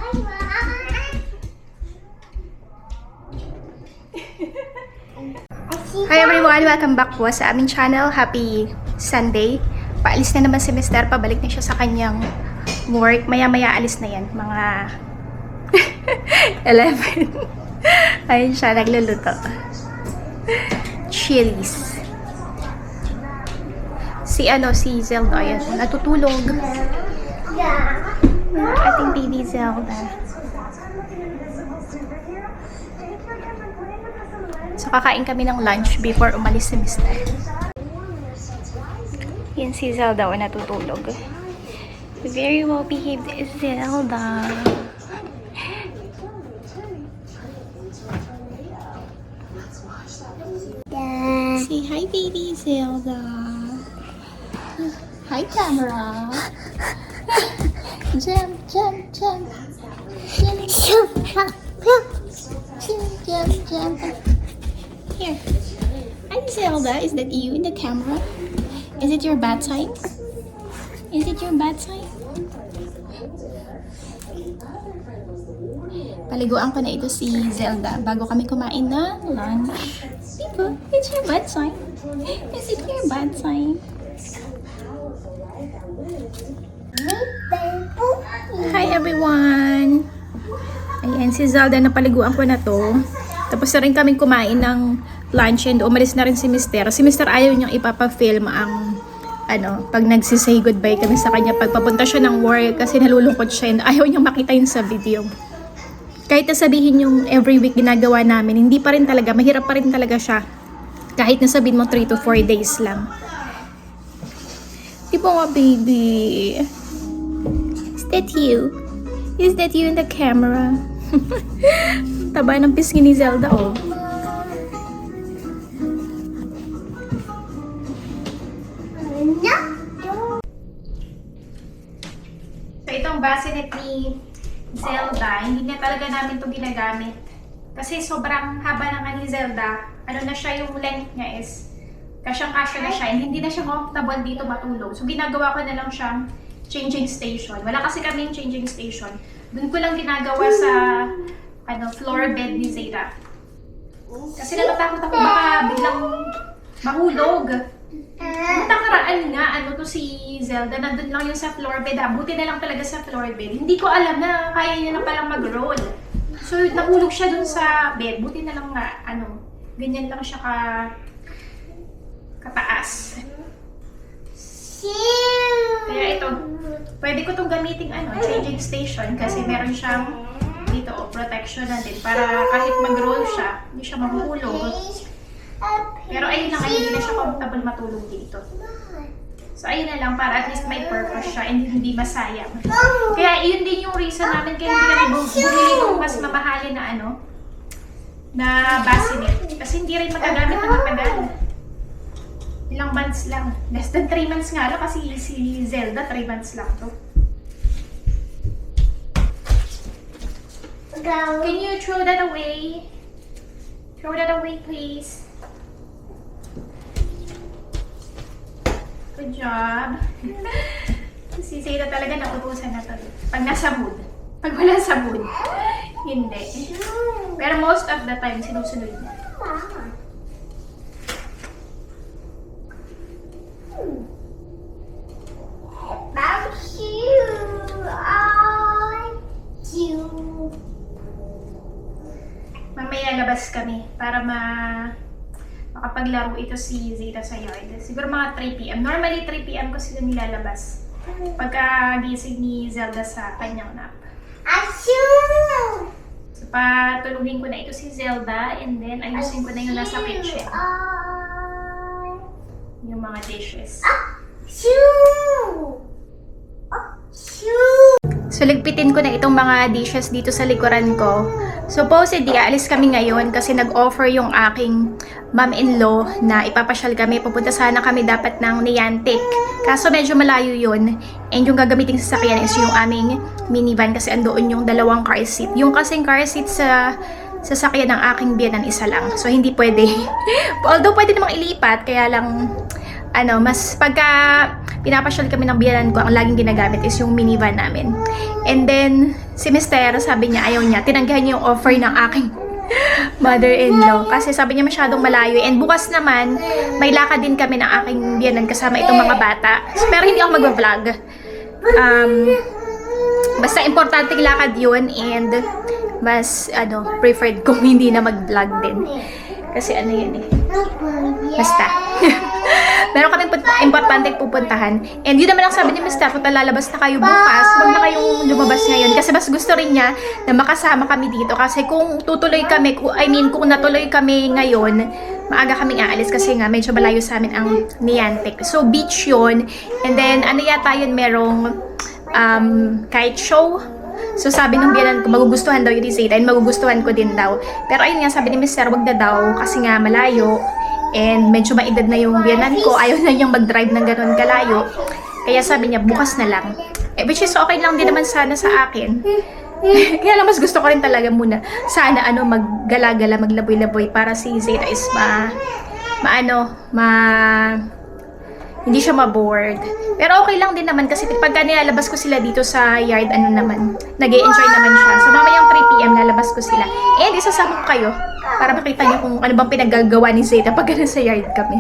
Hi everyone! Welcome back po sa aming channel. Happy Sunday. Paalis na naman si Mr. Pabalik na siya sa kanyang work. Maya-maya alis na yan. Mga 11. Ayun siya, nagluluto. Chilies. Si Zelda. Ayan, natutulog. Ating baby Zelda. So, kakain kami ng lunch before umalis si Mr. Yan si Zelda o natutulog. Very well behaved is Zelda. Say hi, baby Zelda. Hi, camera. Jump, jump, jump. Jump, jump, jump. Jump, jump, jump. Here. Hi, Zelda. Is that you in the camera? Is it your bad side? Is it your bad side? Paliguan ko na ito si Zelda bago kami kumain na lunch. Diba? It's your bad side. Is it your bad side? Hi, everyone! Ayan, si Zelda, napaliguan ko na to. Tapos na rin kaming kumain ng lunch and umalis na rin si Mr. Si Mr. ayaw niyang ipapafilm ang pag nagsisay goodbye kami sa kanya pag papunta siya ng work kasi nalulungkot siya and ayaw niyang makita yun sa video. Kahit nasabihin yung every week ginagawa namin, hindi pa rin talaga, mahirap pa rin talaga siya. Kahit nasabihin mo 3 to 4 days lang. Di ba nga, baby? Is that you? Is that you in the camera? Taba ng pisngi ni Zelda, oh. So, itong bassinet ni Zelda, hindi na talaga namin ito ginagamit. Kasi sobrang haba ng ni Zelda. Ano na siya, yung length niya is kasyang-kasya na siya. And hindi na siya comfortable dito matulog. So, ginagawa ko na lang siyang changing station. Wala kasi kaming changing station. Doon ko lang ginagawa sa floor bed ni Zeta. Kasi natatakot ako baka biglang mahulog. Nung nakaraan nga, to si Zelda, nandun lang yung sa floor bed. Buti na lang talaga sa floor bed. Hindi ko alam na kaya niya na palang mag-roll. So, nahulog siya dun sa bed. Buti na lang nga, ganyan lang siya kataas. Kaya ito, pwede ko itong gamitin changing station kasi meron siyang dito protection na din para kahit mag-roll siya, hindi siya mahuhulog. Pero ayun lang, hindi na siya comfortable matulog dito. So ayun na lang, para at least may purpose siya and hindi masayang. Kaya yun din yung reason namin kaya hindi kami bumili ng mas mamahalin na bassinet. Kasi hindi rin magagamit ng matagal. Ilang months lang. Less than 3 months nga lang kasi si Zelda 3 months lang to. Can you throw that away? Throw that away, please. Good job. Si Zelda talaga nautusan na to. Pag nasa mood. Pag wala sa mood, hindi. Pero most of the time, sinusunod niya. Mamaya labas kami para makapaglaro ito si Zeta sa yard. Siguro mga 3 PM. Normally 3 PM ko sila nilalabas pagka gising ni Zelda sa kanyang nap. So patulugin ko na ito si Zelda and then ayusin ko na yung nasa kitchen. Yung mga dishes. So, ligpitin ko na itong mga dishes dito sa likuran ko. Supposedly, aalis kami ngayon kasi nag-offer yung aking mom-in-law na ipapasyal kami. Pupunta sana kami dapat ng Niantic. Kaso medyo malayo yun. And yung gagamitin sa sasakyan is yung aming minivan kasi andoon yung 2 car seat. Yung kasing car seat sa sasakyan ng aking biyanan isa lang. So, hindi pwede. Although, pwede namang ilipat. Kaya lang, mas pagka pinapasyal kami ng biyanan ko, ang laging ginagamit is yung minivan namin. And then, si Mister, sabi niya ayaw niya. Tinanggihan niya yung offer ng aking mother-in-law. Kasi sabi niya masyadong malayo. And bukas naman, may lakad din kami ng aking biyanan kasama itong mga bata. Pero hindi ako mag-vlog. Basta importanteng lakad yun. And mas, preferred kung hindi na mag-vlog din. Kasi ano yun eh. Basta. Meron kaming importante pupuntahan. And yun naman ang sabi ni Mr. Kung lalabas na kayo bukas, huwag na kayong lumabas ngayon. Kasi mas gusto rin niya na makasama kami dito. Kasi kung tutuloy kami, kung natuloy kami ngayon, maaga kaming aalis kasi nga medyo malayo sa amin ang Niantic. So beach yun. And then ano yata yun, merong kite show. So sabi ng biyanan ko, magugustuhan daw yung Zeta and magugustuhan ko din daw. Pero ayun nga, sabi ni Mr. wag na daw kasi nga malayo. And medyo maedad na yung biyanan ko. Ayaw na niyang mag-drive ng ganun kalayo. Kaya sabi niya, bukas na lang. Which is okay lang din naman sana sa akin. Kaya lang mas gusto ko rin talaga muna. Sana maggala-gala, maglaboy-laboy para si Zeta is hindi siya ma-bored. Pero okay lang din naman kasi pagka nilalabas ko sila dito sa yard, nag-e-enjoy naman siya. So mamayang 3 PM lalabas ko sila. And isasama ko kayo para makita niyo kung ano bang pinagagawa ni Zeta pag nasa yard kami.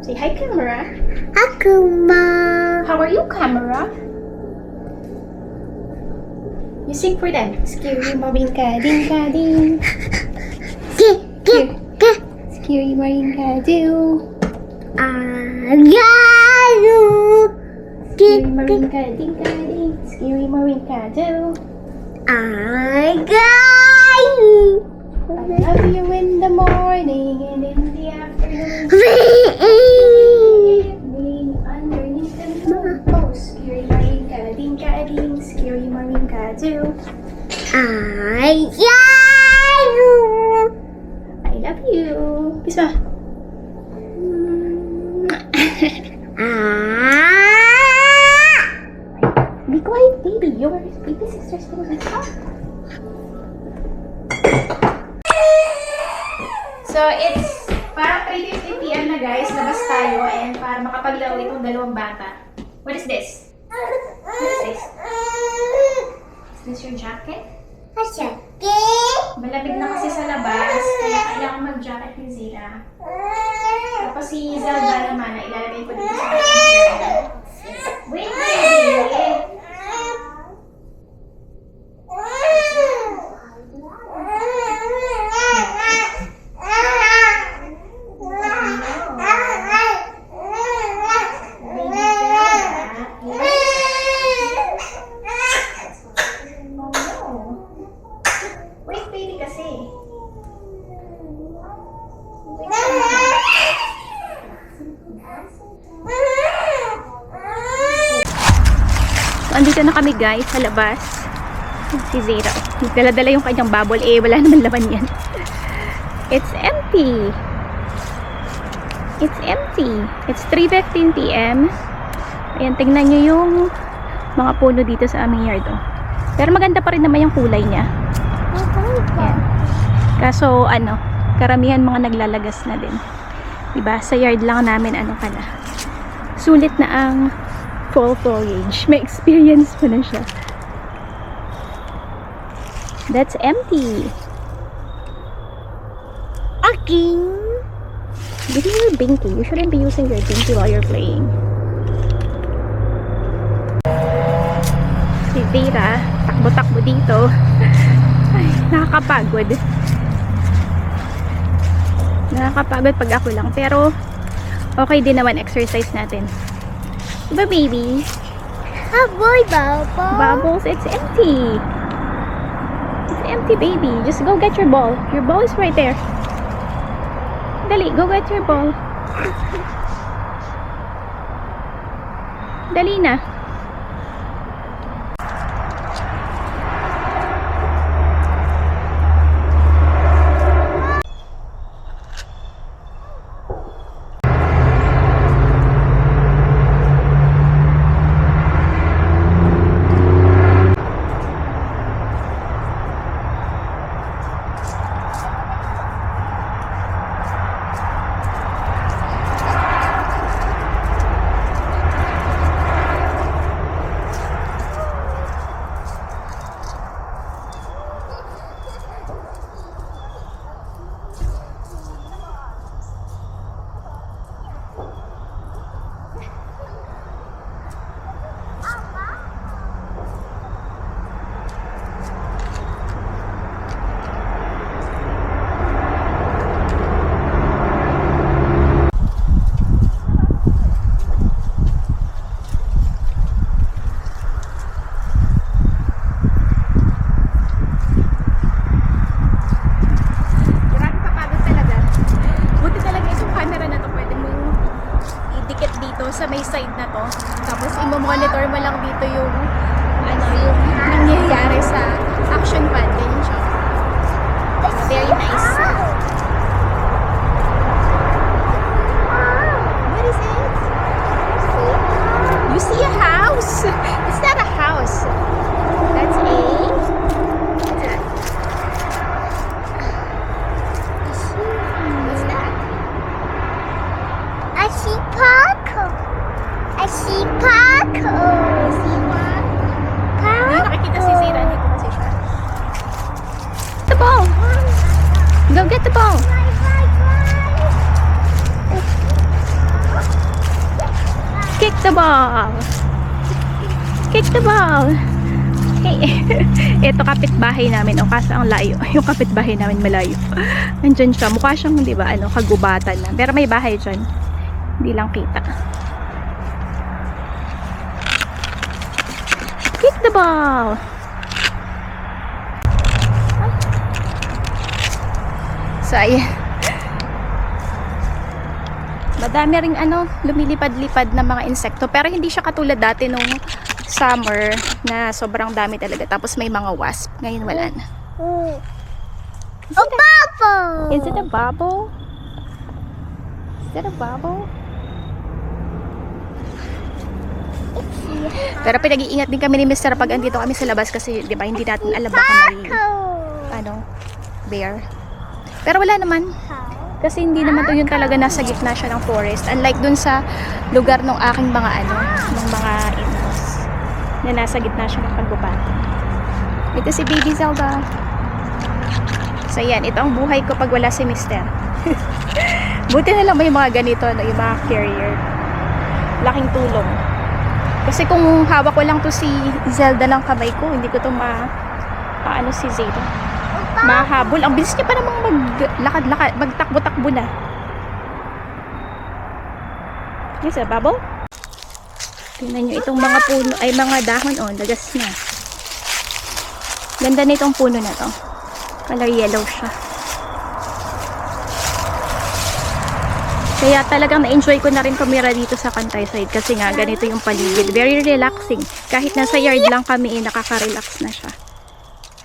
Say hi, camera. Akuma. How are you, camera? You sing for them. Scary marine ka ding. Scary marine ka do. Agalu. Scary marine ka ding. Scary marine ka do. Agalu. I love you in the morning and in the afternoon. Evening underneath the moon. Oh, scary marine ka ding. Scary marine ka do. Agalu. I love you. Kiss mo. Be quiet, baby. Your baby sister's gonna be up. So, it's parang 3:50 PM na guys. Labas tayo and para makapaglaro itong dalawang bata. What is this? What is this? Is this your jacket? Malamig na kasi sa labas, kaya kailangan mag-jacket ni Zeta. Tapos si Zelda naman, ilalagay ko dito sa aking. Wait, baby! Wait, baby kasi. So, andito na kami guys sa labas. Si Zeta. Dala-dala yung kanyang bubble. Wala naman laman yan. It's empty. It's empty. It's 3:15 PM. Ayan, tingnan nyo yung mga puno dito sa aming yard. Oh. Pero maganda pa rin naman yung kulay niya. Ayan. Kaso, karamihan mga naglalagas na din. Diba? Sa yard lang namin, sulit na ang fall foliage. May experience pa na siya. That's empty. Aking. Give me your binky. You shouldn't be using your binky while you're playing. Si Zeta, takbo-takbo dito. Ay, nakakapagod. Nakakapagod pag ako lang. Pero, okay din naman exercise natin. Diba, baby? Boy, Bubble. Bubbles, it's empty. It's empty, baby. Just go get your ball. Your ball is right there. Dali, go get your ball. Dali na. monitor mo lang dito yung yung nangyayari sa action pad. Ganyan siya. Very nice. What is it? You see a house? It's not a house. That's a... What's that? What's that? I see Paco. I see Paco. You see one? Hindi nakikita si Zira dito kasi siya. The ball! Go get the ball! Kick the ball! Kick the ball! Hey, ito kapitbahay namin. O, kaso ang layo. Yung kapitbahay namin malayo. Nandyan siya. Mukha siyang, di ba, kagubatan na. Pero may bahay dyan. Hindi lang kita. Kick the ball! So, ayan. Madami ring lumilipad-lipad na mga insekto. Pero hindi siya katulad dati nung summer na sobrang dami talaga. Tapos may mga wasp. Ngayon wala na. A bubble. Is it a bubble? Is it a bubble? Pero pinag-iingat din kami ni Mr. pag andito kami sa labas kasi 'di ba hindi natin alam baka may bear. Pero wala naman. Kasi hindi naman to yun talaga nasa gitna siya ng forest. Unlike dun sa lugar ng aking mga ng mga in-laws na nasa gitna siya ng kagubatan. Ito si Baby Zelda. So yan, ito ang buhay ko pag wala si Mr. Buti na lang may mga ganito, yung mga carrier. Laking tulong. Kasi kung hawak ko lang to si Zelda ng kamay ko, hindi ko to paano si Zeta. Mahabol. Ang bilis niya pa namang maglakad-lakad, magtakbo-takbo na. Yes, a bubble? Tingnan nyo itong mga puno, ay mga dahon, lagas na. Ganda na itong puno na to. Color yellow siya. Kaya talagang na-enjoy ko na rin tumira dito sa Countryside kasi nga ganito yung paligid. Very relaxing. Kahit nasa yard lang kami, nakaka-relax na siya.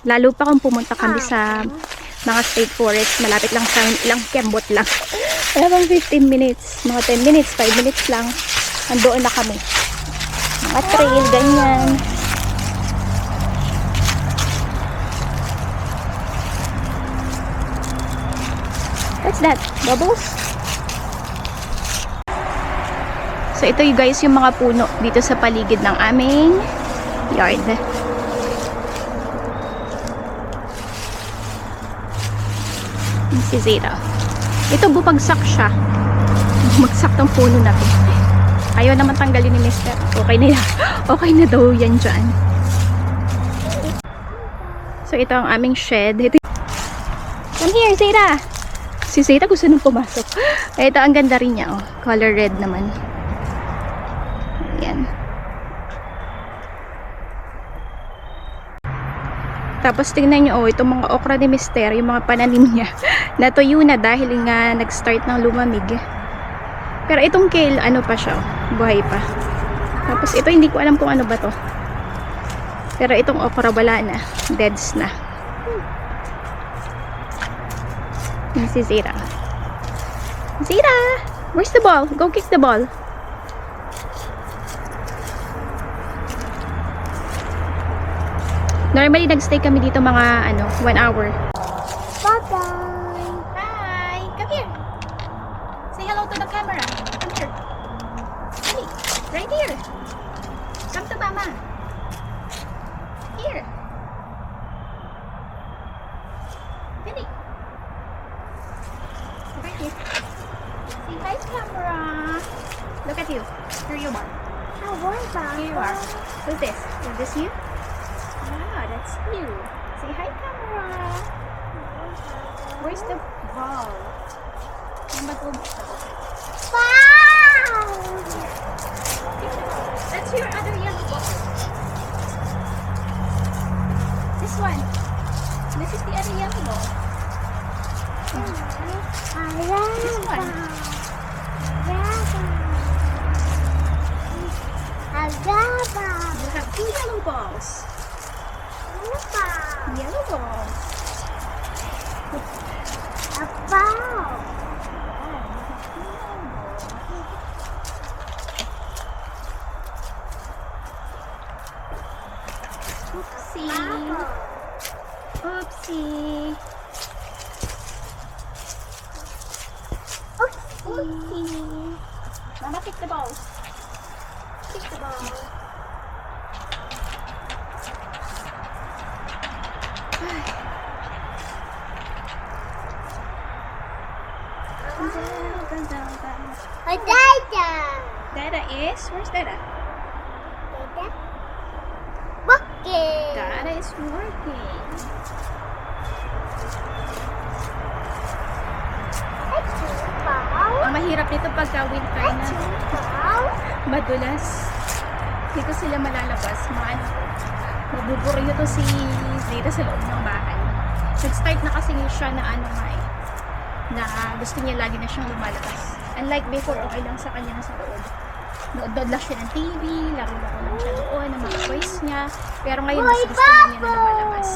Lalo pa kung pumunta kami sa mga state forest, malapit lang sa ilang kembot lang. Wala bang 15 minutes, mga 10 minutes, 5 minutes lang, andoon na kami. Mga trail, ganyan. What's that? Bubbles? So ito yung guys yung mga puno dito sa paligid ng aming yard. Si Zeta. Ito bumagsak siya. Bumagsak ng puno na to. Ayaw naman tanggalin ni Mr. Okay na yan. Okay na daw yan dyan. So ito ang aming shed. Ito. Come here, Zeta. Si Zeta gusto nang pumasok. Ito ang ganda rin niya. Color red naman. Ayan. Tapos tingnan nyo, itong mga okra ni Mister, yung mga pananim niya, natuyo na dahil nga nag-start ng lumamig. Pero itong kale, pa siya, buhay pa. Tapos ito, hindi ko alam kung ano ba to. Pero itong okra, wala na. Deads na. Yan si Zira. Zira! Where's the ball? Go kick the ball. Normally, nagstay kami dito mga 1 hour. Bye-bye. Hi! Come here! Say hello to the camera. Come here. Hey, right here. Come to mama. Here. Ready? Right here. Say hi, camera. Look at you. Here you are. Here you are. Who's this? Is this you? Ah, that's you. Say hi, camera. Where's the ball? Wow. That's your other yellow ball. This one. This is the other yellow ball. This one. I got Two yellow balls. Opa. Yellow balls. Apa. Oopsie. Oopsie. Oopsie. Mama, kick the balls. Kick the ball. Oh, Dada. Dada is? Where's Dada? Dada. Bucket. Dada is working. Ang mahirap nito pagka winter na madulas. Dito sila malalabas. Mga anak ko. Mabuburyo to si dito sa loob ng bahay. Nag-start na kasi siya na ano nga eh, na gusto niya lagi na siyang lumalabas. Unlike before, okay lang sa kanya na sa loob. Nood lang siya ng TV, laro-laro lang siya doon, ng mga toys niya. Pero ngayon, mas gusto na niya na lumalabas.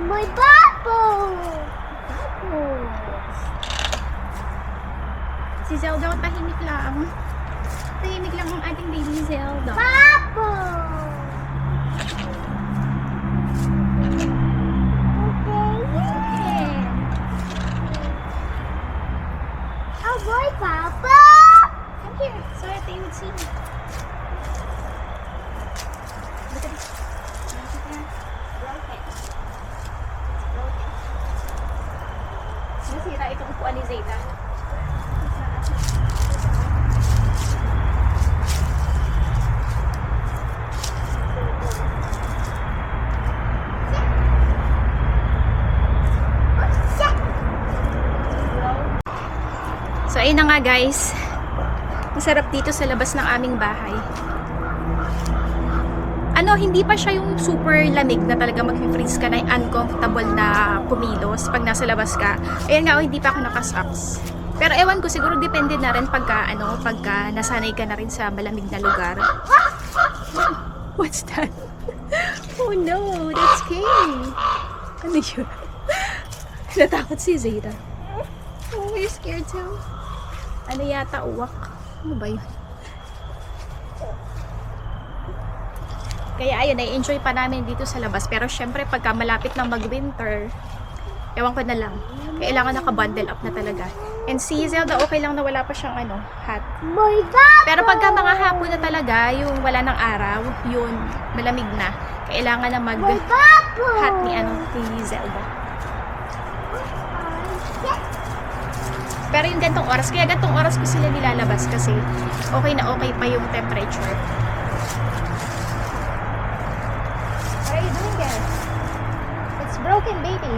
May bubble. Si Zelda, tahimik lang. Tahimik lang ang ating baby Zelda. Bubble. Okay. Oh boy, bubble. Come here, so that they would see you. Look at this. Look at that. Broken. Broken. Nasira itong upuan ni Zeta. So ayun na nga guys, masarap dito sa labas ng aming bahay. Ano, hindi pa siya yung super lamig na talaga mag-freeze ka na uncomfortable na pumilos pag nasa labas ka. Ayan nga, hindi pa ako naka-socks. Pero ewan ko, siguro depende na rin pagka nasanay ka na rin sa malamig na lugar. What's that? Oh no, that's scary. Ano yun? Natakot si Zeta. Oh, you're scared too? Ano yata, uwak? Ano ba yun? Kaya ayun, na-enjoy pa namin dito sa labas. Pero syempre, pagka malapit na mag-winter, ewan ko na lang. Kailangan naka-bundle up na talaga. And si Zelda, okay lang na wala pa siyang hat. May bubble. Pero pagka mga hapon na talaga, yung wala ng araw, yun, malamig na. Kailangan na May mag-hat bubble. ni Zelda. Pero yung gantong oras, kaya gantong oras ko sila nilalabas kasi okay na okay pa yung temperature. What are you doing there? It's broken, baby.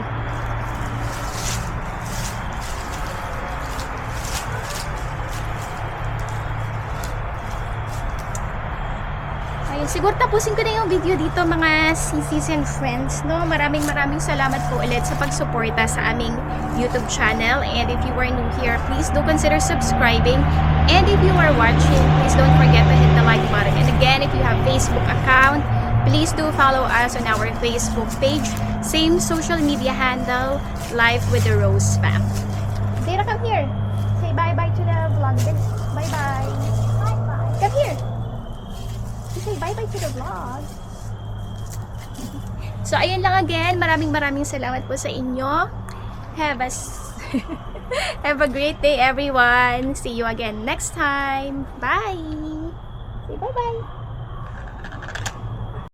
Ayun, siguro tapusin ko na yung video dito mga sisis and friends, no? Maraming salamat po ulit sa pagsuporta sa aming YouTube channel. And if you are new here, please do consider subscribing. And if you are watching, please don't forget to hit the like button. And again, if you have Facebook account, please do follow us on our Facebook page. Same social media handle, Life with the Rose Fam. Zara, come here. Say bye-bye to the vlog. Bye-bye. Bye-bye. Come here. Say bye-bye to the vlog. So, ayun lang again. Maraming salamat po sa inyo. Have a great day, everyone. See you again next time. Bye! Say bye-bye.